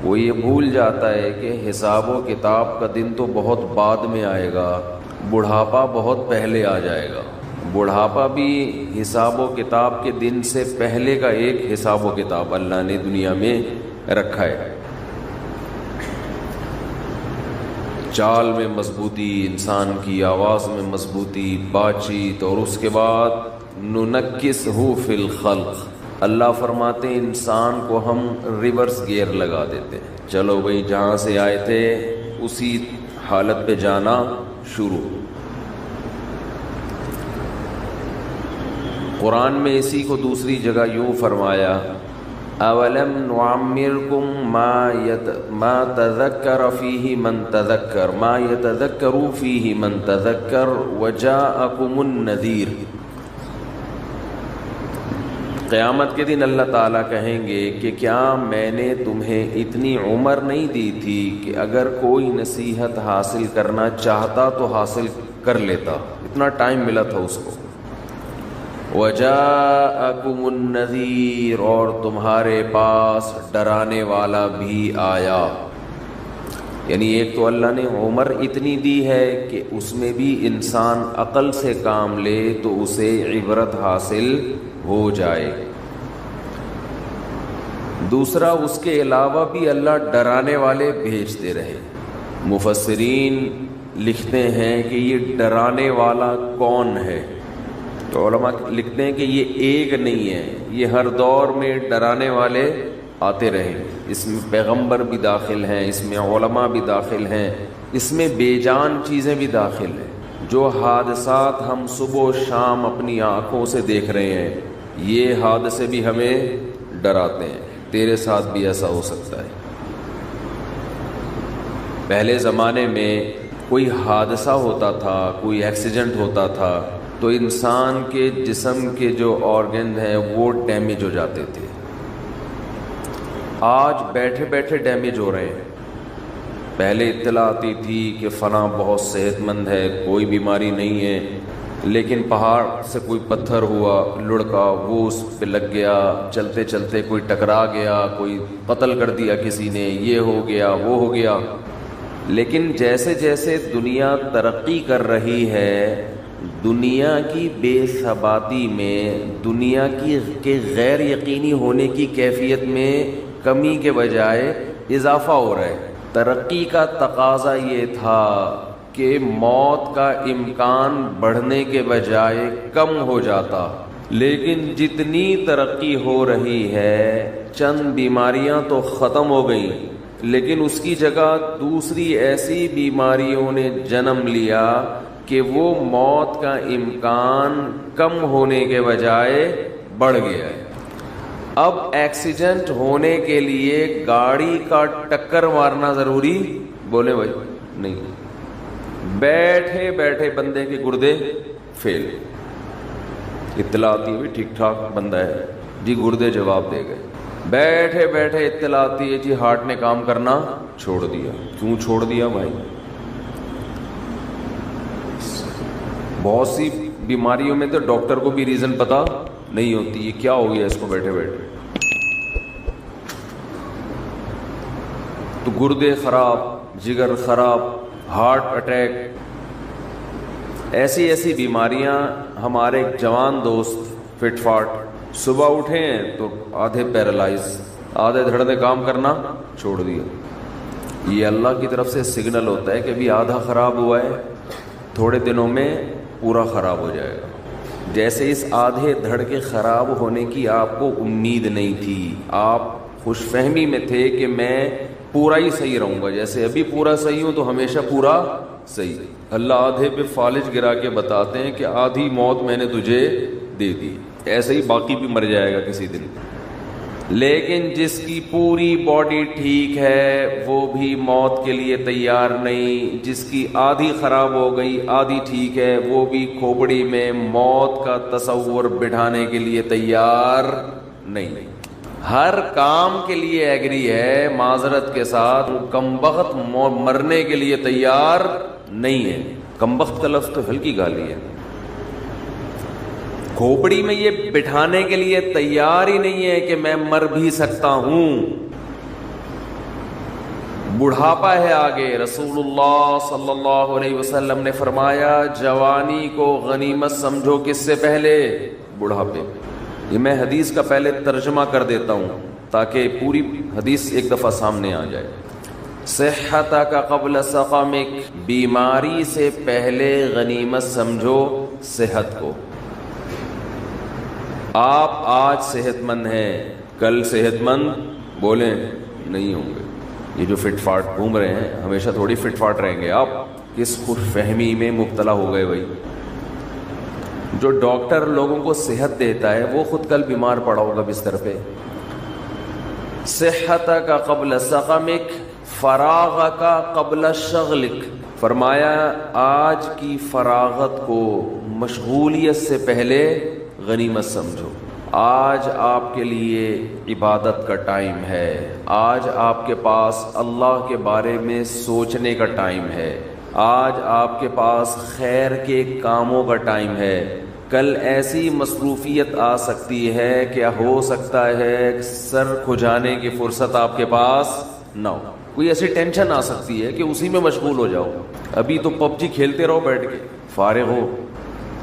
وہ یہ بھول جاتا ہے کہ حساب و کتاب کا دن تو بہت بعد میں آئے گا، بڑھاپا بہت پہلے آ جائے گا۔ بڑھاپا بھی حساب و کتاب کے دن سے پہلے کا ایک حساب و کتاب اللہ نے دنیا میں رکھا ہے۔ چال میں مضبوطی، انسان کی آواز میں مضبوطی، بات چیت، اور اس کے بعد ننکسہ فی الخلق، اللہ فرماتے ہیں انسان کو ہم ریورس گیئر لگا دیتے ہیں، چلو بھئی جہاں سے آئے تھے اسی حالت پہ جانا شروع۔ قرآن میں اسی کو دوسری جگہ یوں فرمایا، اولم نعمرکم ما تذکر فیہ من تذکر ما یتذکر فیہ من تذکر وجاءکم النذیر۔ قیامت کے دن اللہ تعالیٰ کہیں گے کہ کیا میں نے تمہیں اتنی عمر نہیں دی تھی کہ اگر کوئی نصیحت حاصل کرنا چاہتا تو حاصل کر لیتا، اتنا ٹائم ملا تھا اس کو۔ وَجَاءَكُمُ النَّذِيرُ، اور تمہارے پاس ڈرانے والا بھی آیا۔ یعنی ایک تو اللہ نے عمر اتنی دی ہے کہ اس میں بھی انسان عقل سے کام لے تو اسے عبرت حاصل ہو جائے۔ دوسرا، اس کے علاوہ بھی اللہ ڈرانے والے بھیجتے رہے۔ مفسرین لکھتے ہیں کہ یہ ڈرانے والا کون ہے، تو علماء لکھتے ہیں کہ یہ ایک نہیں ہے، یہ ہر دور میں ڈرانے والے آتے رہے۔ اس میں پیغمبر بھی داخل ہیں، اس میں علماء بھی داخل ہیں، اس میں بے جان چیزیں بھی داخل ہیں۔ جو حادثات ہم صبح و شام اپنی آنکھوں سے دیکھ رہے ہیں، یہ حادثے بھی ہمیں ڈراتے ہیں، تیرے ساتھ بھی ایسا ہو سکتا ہے۔ پہلے زمانے میں کوئی حادثہ ہوتا تھا، کوئی ایکسیڈنٹ ہوتا تھا تو انسان کے جسم کے جو آرگن ہیں وہ ڈیمیج ہو جاتے تھے۔ آج بیٹھے بیٹھے ڈیمیج ہو رہے ہیں۔ پہلے اطلاع آتی تھی کہ فلاں بہت صحت مند ہے، کوئی بیماری نہیں ہے، لیکن پہاڑ سے کوئی پتھر ہوا، لڑکا، وہ اس پہ لگ گیا، چلتے چلتے کوئی ٹکرا گیا، کوئی قتل کر دیا کسی نے، یہ ہو گیا، وہ ہو گیا۔ لیکن جیسے جیسے دنیا ترقی کر رہی ہے، دنیا کی بے ثباتی میں، دنیا کے غیر یقینی ہونے کی کیفیت میں کمی کے بجائے اضافہ ہو رہا ہے۔ ترقی کا تقاضا یہ تھا کہ موت کا امکان بڑھنے کے بجائے کم ہو جاتا، لیکن جتنی ترقی ہو رہی ہے، چند بیماریاں تو ختم ہو گئیں، لیکن اس کی جگہ دوسری ایسی بیماریوں نے جنم لیا کہ وہ موت کا امکان کم ہونے کے بجائے بڑھ گیا ہے۔ اب ایکسیڈنٹ ہونے کے لیے گاڑی کا ٹکر مارنا ضروری؟ بولے بھائی نہیں، بیٹھے بیٹھے بندے کے گردے فیل، اطلاع آتی ہے ٹھیک ٹھاک بندہ ہے جی، گردے جواب دے گئے۔ بیٹھے بیٹھے اطلاع آتی ہے جی ہارٹ نے کام کرنا چھوڑ دیا۔ کیوں چھوڑ دیا بھائی؟ بہت سی بیماریوں میں تو ڈاکٹر کو بھی ریزن پتا نہیں ہوتی، یہ کیا ہو گیا اس کو بیٹھے بیٹھے، تو گردے خراب، جگر خراب، ہارٹ اٹیک، ایسی ایسی بیماریاں۔ ہمارے ایک جوان دوست فٹ فاٹ، صبح اٹھے ہیں تو آدھے پیرالائز، آدھے دھڑنے کام کرنا چھوڑ دیا۔ یہ اللہ کی طرف سے سگنل ہوتا ہے کہ ابھی آدھا خراب ہوا ہے، تھوڑے دنوں میں پورا خراب ہو جائے گا۔ جیسے اس آدھے دھڑ کے خراب ہونے کی آپ کو امید نہیں تھی، آپ خوش فہمی میں تھے کہ میں پورا ہی صحیح رہوں گا، جیسے ابھی پورا صحیح ہوں تو ہمیشہ پورا صحیح۔ اللہ آدھے پہ فالج گرا کے بتاتے ہیں کہ آدھی موت میں نے تجھے دے دی، ایسے ہی باقی بھی مر جائے گا کسی دن۔ لیکن جس کی پوری باڈی ٹھیک ہے وہ بھی موت کے لیے تیار نہیں، جس کی آدھی خراب ہو گئی آدھی ٹھیک ہے وہ بھی کھوپڑی میں موت کا تصور بٹھانے کے لیے تیار نہیں۔ ہر کام کے لیے ایگری ہے، معذرت کے ساتھ، کمبخت مرنے کے لیے تیار نہیں ہے۔ کمبخت کا لفظ تو ہلکی گالی ہے، کھوپڑی میں یہ بٹھانے کے لیے تیار ہی نہیں ہے کہ میں مر بھی سکتا ہوں۔ بڑھاپا ہے آگے. رسول اللہ صلی اللہ علیہ وسلم نے فرمایا جوانی کو غنیمت سمجھو کس سے پہلے؟ بڑھاپے. یہ میں حدیث کا پہلے ترجمہ کر دیتا ہوں تاکہ پوری حدیث ایک دفعہ سامنے آ جائے. صحتک قبل سقمک، بیماری سے پہلے غنیمت سمجھو صحت کو. آپ آج صحت مند ہیں، کل صحت مند بولیں نہیں ہوں گے. یہ جو فٹ فاٹ گھوم رہے ہیں ہمیشہ تھوڑی فٹ فاٹ رہیں گے. آپ کس خوش فہمی میں مبتلا ہو گئے بھائی. جو ڈاکٹر لوگوں کو صحت دیتا ہے وہ خود کل بیمار پڑا ہوگا بستر پہ. صحتک قبل سقمک فراغک قبل شغلک. فرمایا آج کی فراغت کو مشغولیت سے پہلے غنیمت سمجھو. آج آپ کے لیے عبادت کا ٹائم ہے. آج آپ کے پاس اللہ کے بارے میں سوچنے کا ٹائم ہے. آج آپ کے پاس خیر کے کاموں کا ٹائم ہے. کل ایسی مصروفیت آ سکتی ہے کہ ہو سکتا ہے سر کھجانے کی فرصت آپ کے پاس نہ ہو. کوئی ایسی ٹینشن آ سکتی ہے کہ اسی میں مشغول ہو جاؤ. ابھی تو پب جی کھیلتے رہو بیٹھ کے فارغ ہو.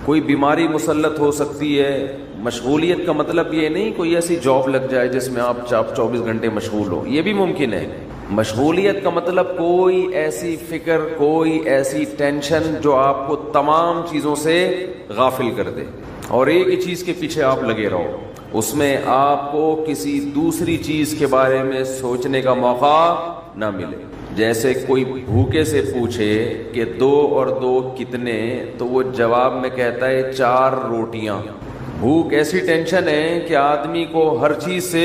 کوئی بیماری مسلط ہو سکتی ہے. مشغولیت کا مطلب یہ نہیں کوئی ایسی جاب لگ جائے جس میں آپ 24 گھنٹے مشغول ہو، یہ بھی ممکن ہے. مشغولیت کا مطلب کوئی ایسی فکر، کوئی ایسی ٹینشن جو آپ کو تمام چیزوں سے غافل کر دے اور ایک ہی چیز کے پیچھے آپ لگے رہو. اس میں آپ کو کسی دوسری چیز کے بارے میں سوچنے کا موقع نہ ملے. جیسے کوئی بھوکے سے پوچھے کہ 2 اور 2 کتنے، تو وہ جواب میں کہتا ہے 4 روٹیاں. بھوک ایسی ٹینشن ہے کہ آدمی کو ہر چیز سے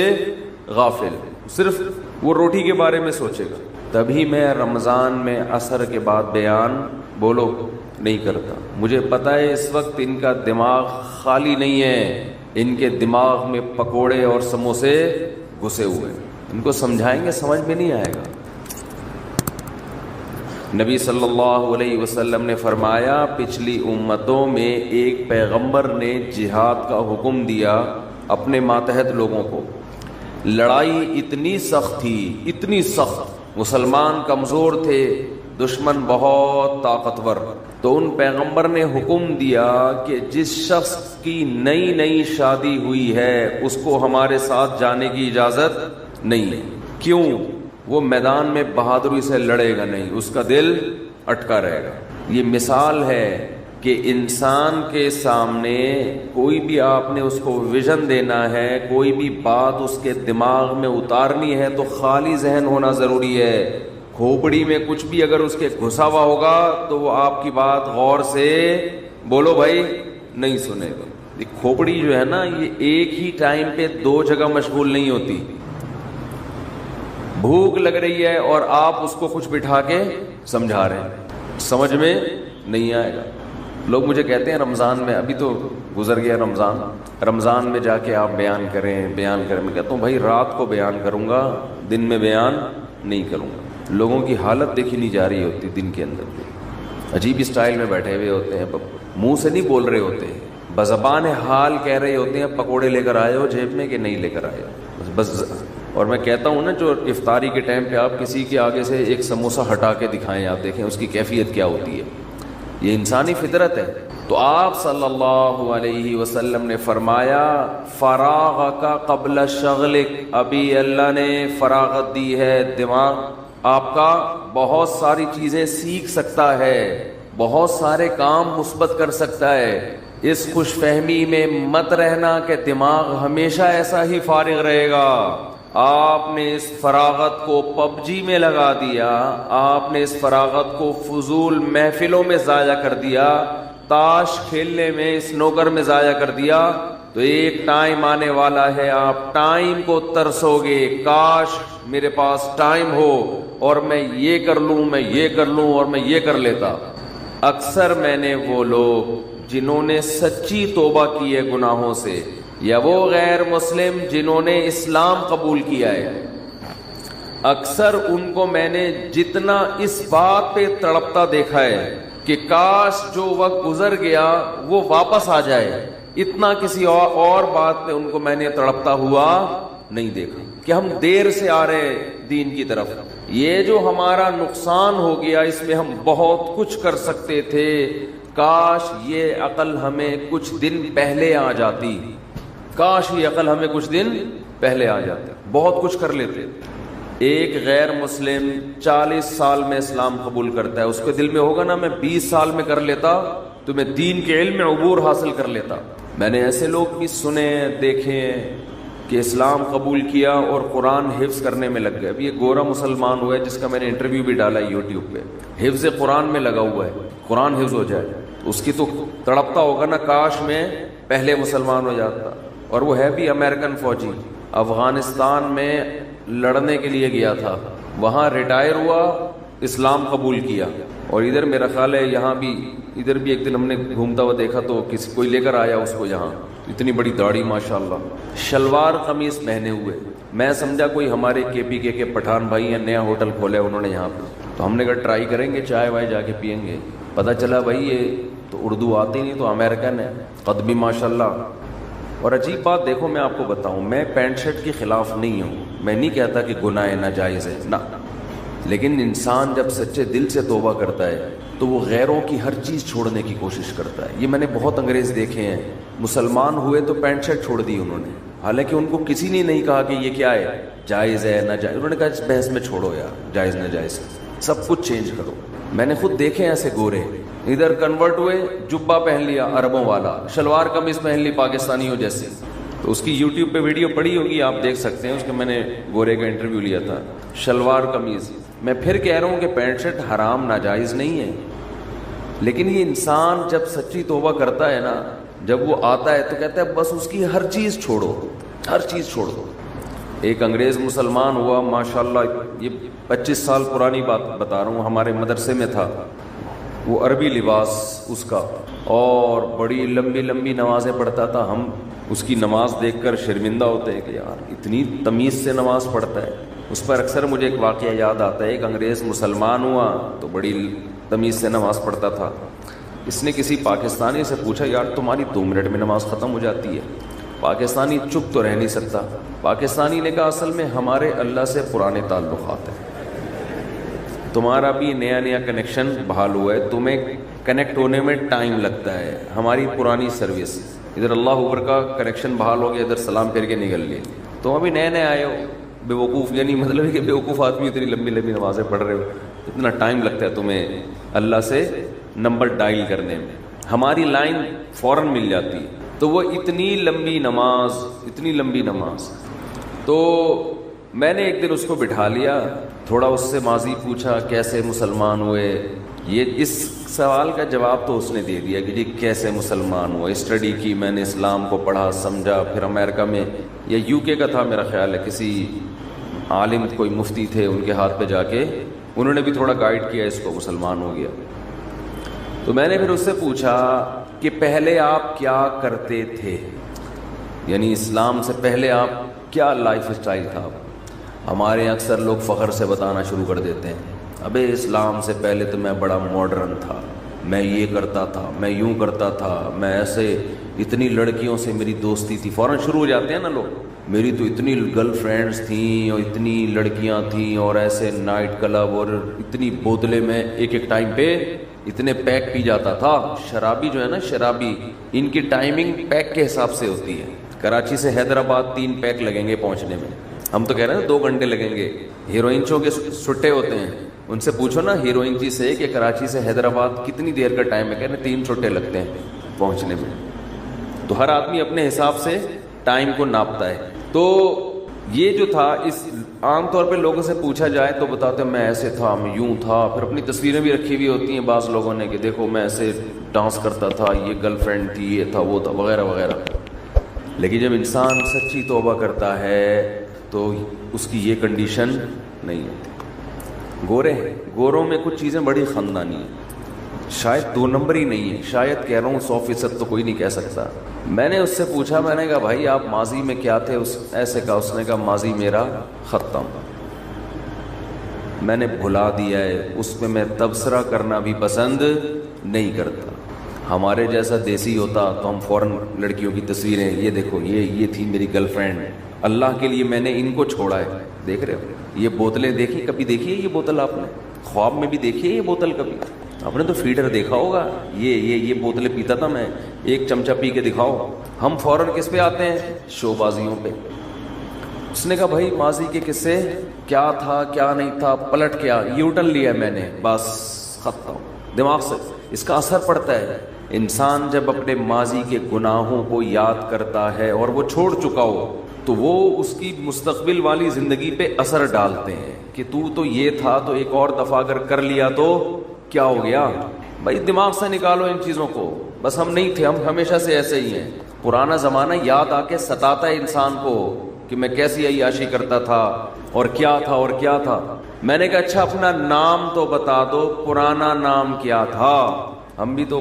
غافل، صرف وہ روٹی کے بارے میں سوچے گا. تبھی میں رمضان میں عصر کے بعد بیان بولو نہیں کرتا. مجھے پتہ ہے اس وقت ان کا دماغ خالی نہیں ہے، ان کے دماغ میں پکوڑے اور سموسے گھسے ہوئے. ان کو سمجھائیں گے سمجھ میں نہیں آئے گا. نبی صلی اللہ علیہ وسلم نے فرمایا پچھلی امتوں میں ایک پیغمبر نے جہاد کا حکم دیا اپنے ماتحت لوگوں کو. لڑائی اتنی سخت تھی، اتنی سخت، مسلمان کمزور تھے، دشمن بہت طاقتور. تو ان پیغمبر نے حکم دیا کہ جس شخص کی نئی شادی ہوئی ہے اس کو ہمارے ساتھ جانے کی اجازت نہیں ہے. کیوں؟ وہ میدان میں بہادری سے لڑے گا نہیں، اس کا دل اٹکا رہے گا. یہ مثال ہے کہ انسان کے سامنے کوئی بھی آپ نے اس کو ویژن دینا ہے، کوئی بھی بات اس کے دماغ میں اتارنی ہے تو خالی ذہن ہونا ضروری ہے. کھوپڑی میں کچھ بھی اگر اس کے گھسا ہوا ہوگا تو وہ آپ کی بات غور سے بولو بھائی نہیں سنے گا. یہ کھوپڑی جو ہے نا یہ ایک ہی ٹائم پہ 2 جگہ مشغول نہیں ہوتی. بھوک لگ رہی ہے اور آپ اس کو کچھ بٹھا کے سمجھا رہے ہیں، سمجھ میں نہیں آئے گا. لوگ مجھے کہتے ہیں رمضان میں، ابھی تو گزر گیا رمضان میں جا کے آپ بیان کریں. میں کہتا ہوں بھائی رات کو بیان کروں گا، دن میں بیان نہیں کروں گا. لوگوں کی حالت دیکھی نہیں جا رہی ہوتی. دن کے اندر عجیب اسٹائل میں بیٹھے ہوئے ہوتے ہیں، منہ سے نہیں بول رہے ہوتے، بزبان حال کہہ رہے ہوتے ہیں پکوڑے لے کر آئے ہو جیب میں کہ نہیں لے کر آئے ہو بس. اور میں کہتا ہوں نا جو افطاری کے ٹائم پہ آپ کسی کے آگے سے ایک سموسہ ہٹا کے دکھائیں، آپ دیکھیں اس کی کیفیت کیا ہوتی ہے. یہ انسانی فطرت ہے. تو آپ صلی اللہ علیہ وسلم نے فرمایا فراغک قبل شغلک. ابھی اللہ نے فراغت دی ہے، دماغ آپ کا بہت ساری چیزیں سیکھ سکتا ہے، بہت سارے کام مثبت کر سکتا ہے. اس خوش فہمی میں مت رہنا کہ دماغ ہمیشہ ایسا ہی فارغ رہے گا. آپ نے اس فراغت کو پب جی میں لگا دیا، آپ نے اس فراغت کو فضول محفلوں میں ضائع کر دیا، تاش کھیلنے میں، سنوکر میں ضائع کر دیا. تو ایک ٹائم آنے والا ہے آپ ٹائم کو ترسو گے، کاش میرے پاس ٹائم ہو اور میں یہ کر لوں، میں یہ کر لوں اور میں یہ کر لیتا. اکثر میں نے وہ لوگ جنہوں نے سچی توبہ کی ہے گناہوں سے، یا وہ غیر مسلم جنہوں نے اسلام قبول کیا ہے، اکثر ان کو میں نے جتنا اس بات پہ تڑپتا دیکھا ہے کہ کاش جو وقت گزر گیا وہ واپس آ جائے، اتنا کسی اور بات پہ ان کو میں نے تڑپتا ہوا نہیں دیکھا کہ ہم دیر سے آ رہے دین کی طرف. یہ جو ہمارا نقصان ہو گیا اس میں ہم بہت کچھ کر سکتے تھے. کاش یہ عقل ہمیں کچھ دن پہلے آ جاتی. کاش یہ عقل ہمیں کچھ دن پہلے آ جاتی. بہت کچھ کر لیتے. ایک غیر مسلم 40 سال میں اسلام قبول کرتا ہے, اس کے دل میں ہوگا نا میں 20 سال میں کر لیتا تو میں دین کے علم میں عبور حاصل کر لیتا. میں نے ایسے لوگ بھی سنے دیکھے کہ اسلام قبول کیا اور قرآن حفظ کرنے میں لگ گئے. اب یہ گورا مسلمان ہوا ہے جس کا میں نے انٹرویو بھی ڈالا ہے یوٹیوب پہ, حفظ قرآن میں لگا ہوا ہے, قرآن حفظ ہو جائے. اس کی تو تڑپتا ہوگا نا کاش میں پہلے مسلمان ہو جاتا. اور وہ ہے بھی امریکن فوجی, افغانستان میں لڑنے کے لیے گیا تھا, وہاں ریٹائر ہوا, اسلام قبول کیا. اور ادھر میرا خیال ہے یہاں بھی, ادھر بھی ایک دن ہم نے گھومتا ہوا دیکھا تو کوئی لے کر آیا اس کو, یہاں اتنی بڑی داڑھی ماشاءاللہ, شلوار قمیص پہنے ہوئے. میں سمجھا کوئی ہمارے KPK کے پٹھان بھائی ہیں, نیا ہوٹل کھولا ہے انہوں نے یہاں پہ, تو ہم نے کہا ٹرائی کریں گے, چائے وائے جا کے پئیں گے. پتہ چلا بھائی یہ تو اردو آتی نہیں, تو امریکن ہے, قد بھی ماشاءاللہ. اور عجیب بات دیکھو میں آپ کو بتاؤں, میں پینٹ شرٹ کے خلاف نہیں ہوں, میں نہیں کہتا کہ گناہ ناجائز ہے, نہ, لیکن انسان جب سچے دل سے توبہ کرتا ہے تو وہ غیروں کی ہر چیز چھوڑنے کی کوشش کرتا ہے. یہ میں نے بہت انگریز دیکھے ہیں, مسلمان ہوئے تو پینٹ شرٹ چھوڑ دی انہوں نے, حالانکہ ان کو کسی نے نہیں کہا کہ یہ کیا ہے, جائز ہے ناجائز. انہوں نے کہا اس بحث میں چھوڑو یار, جائز ناجائز سب کچھ چینج کرو. میں نے خود دیکھے ایسے گورے, ادھر کنورٹ ہوئے, جبہ پہن لیا عربوں والا, شلوار قمیص پہن لی پاکستانیوں جیسے. تو اس کی یوٹیوب پہ ویڈیو پڑی ہوگی, آپ دیکھ سکتے ہیں, اس کے میں نے گورے کا انٹرویو لیا تھا, شلوار قمیض. میں پھر کہہ رہا ہوں کہ پینٹ شرٹ حرام ناجائز نہیں ہے, لیکن یہ انسان جب سچی توبہ کرتا ہے نا, جب وہ آتا ہے تو کہتا ہے بس اس کی ہر چیز چھوڑو, ہر چیز چھوڑ دو. ایک انگریز مسلمان ہوا ماشاءاللہ, یہ 25 سال پرانی بات بتا رہا ہوں, ہمارے مدرسے میں تھا, وہ عربی لباس اس کا, اور بڑی لمبی لمبی نمازیں پڑھتا تھا. ہم اس کی نماز دیکھ کر شرمندہ ہوتے ہیں کہ یار اتنی تمیز سے نماز پڑھتا ہے. اس پر اکثر مجھے ایک واقعہ یاد آتا ہے, ایک انگریز مسلمان ہوا تو بڑی تمیز سے نماز پڑھتا تھا. اس نے کسی پاکستانی سے پوچھا یار تمہاری 2 منٹ میں نماز ختم ہو جاتی ہے. پاکستانی چپ تو رہ نہیں سکتا. پاکستانی نے کہا اصل میں ہمارے اللہ سے پرانے تعلقات ہیں, تمہارا بھی نیا نیا کنیکشن بحال ہوا ہے, تمہیں کنیکٹ ہونے میں ٹائم لگتا ہے. ہماری پرانی سروس, ادھر اللہ اوپر کا کنیکشن بحال ہو گیا, ادھر سلام پھیر کے نکل لیے. تم ابھی نئے نئے آئے ہو, بے وقوف, یعنی مطلب ہے کہ بے وقوف آدمی اتنی لمبی لمبی نمازیں پڑھ رہے ہو, اتنا ٹائم لگتا ہے تمہیں اللہ سے نمبر ڈائل کرنے میں. ہماری لائن فوراً مل جاتی ہے. تو وہ اتنی لمبی نماز. تو میں نے ایک دن اس کو بٹھا لیا, تھوڑا اس سے ماضی پوچھا, کیسے مسلمان ہوئے. یہ اس سوال کا جواب تو اس نے دے دیا کہ جی کیسے مسلمان ہوئے, اسٹڈی کی میں نے, اسلام کو پڑھا سمجھا. پھر امریکہ میں یا UK کا تھا میرا خیال ہے, کسی عالم کوئی مفتی تھے, ان کے ہاتھ پہ جا کے انہوں نے بھی تھوڑا گائیڈ کیا, اس کو مسلمان ہو گیا. تو میں نے پھر اس سے پوچھا کہ پہلے آپ کیا کرتے تھے, یعنی اسلام سے پہلے آپ کیا لائف اسٹائل تھا. ہمارے یہاں اکثر لوگ فخر سے بتانا شروع کر دیتے ہیں, ابے اسلام سے پہلے تو میں بڑا ماڈرن تھا, میں یہ کرتا تھا, میں یوں کرتا تھا, میں ایسے, اتنی لڑکیوں سے میری دوستی تھی. فوراً شروع ہو جاتے ہیں نا لوگ, میری تو اتنی گرل فرینڈز تھیں اور اتنی لڑکیاں تھیں, اور ایسے نائٹ کلب, اور اتنی بوتلیں میں ایک ٹائم پہ اتنے پیک پی جاتا تھا. شرابی جو ہے نا, شرابی, ان کی ٹائمنگ پیک کے حساب سے ہوتی ہے. کراچی سے حیدرآباد 3 پیک لگیں گے پہنچنے میں, ہم تو کہہ رہے ہیں 2 گھنٹے لگیں گے. ہیروئنچوں کے سٹے ہوتے ہیں, ان سے پوچھو نا ہیروئن جی سے کہ کراچی سے حیدرآباد کتنی دیر کا ٹائم ہے, کہہ رہے 3 چھٹے لگتے ہیں پہنچنے میں. تو ہر آدمی اپنے حساب سے ٹائم کو ناپتا ہے. تو یہ جو تھا, اس عام طور پہ لوگوں سے پوچھا جائے تو بتاتے ہیں میں ایسے تھا, میں یوں تھا. پھر اپنی تصویریں بھی رکھی ہوئی ہوتی ہیں بعض لوگوں نے کہ دیکھو میں ایسے ڈانس کرتا تھا, یہ گرل فرینڈ تھی, یہ تھا, وہ تھا, وغیرہ وغیرہ. لیکن جب انسان سچی توبہ کرتا ہے تو اس کی یہ کنڈیشن نہیں ہوتی. گوروں میں کچھ چیزیں بڑی خاندانی ہیں, شاید 2 نمبر ہی نہیں ہے, شاید کہہ رہا ہوں 100% تو کوئی نہیں کہہ سکتا. میں نے اس سے پوچھا, میں نے کہا بھائی آپ ماضی میں کیا تھے, ایسے کہا, اس نے کہا ماضی میرا ختم, میں نے بھلا دیا ہے, اس پہ میں تبصرہ کرنا بھی پسند نہیں کرتا. ہمارے جیسا دیسی ہوتا تو ہم فوراً لڑکیوں کی تصویریں, یہ دیکھو یہ تھی میری گرل فرینڈ, اللہ کے لیے میں نے ان کو چھوڑا ہے. دیکھ رہے ہو یہ بوتلیں دیکھی, کبھی دیکھی ہے یہ بوتل آپ نے؟ خواب میں بھی دیکھی ہے یہ بوتل کبھی؟ آپ نے تو فیڈر دیکھا ہوگا. یہ بوتلیں پیتا تھا میں, ایک چمچہ پی کے دکھاؤ. ہم فوراً کس پہ آتے ہیں؟ شو بازیوں پہ. اس نے کہا بھائی ماضی کے قصے کیا تھا کیا نہیں تھا, پلٹ کیا, یو ٹرن لیا میں نے, بس ختم. دماغ سے اس کا اثر پڑتا ہے. انسان جب اپنے ماضی کے گناہوں کو یاد کرتا ہے اور وہ چھوڑ چکا ہو تو وہ اس کی مستقبل والی زندگی پہ اثر ڈالتے ہیں کہ تو یہ تھا تو ایک اور دفعہ اگر کر لیا تو کیا ہو گیا. بھائی دماغ سے نکالو ان چیزوں کو. بس ہم نہیں تھے, ہم ہمیشہ سے ایسے ہی ہیں. پرانا زمانہ یاد آ کے ستاتا ہے انسان کو کہ میں کیسی عیاشی کرتا تھا اور کیا تھا اور کیا تھا. میں نے کہا اچھا اپنا نام تو بتا دو, پرانا نام کیا تھا؟ ہم بھی تو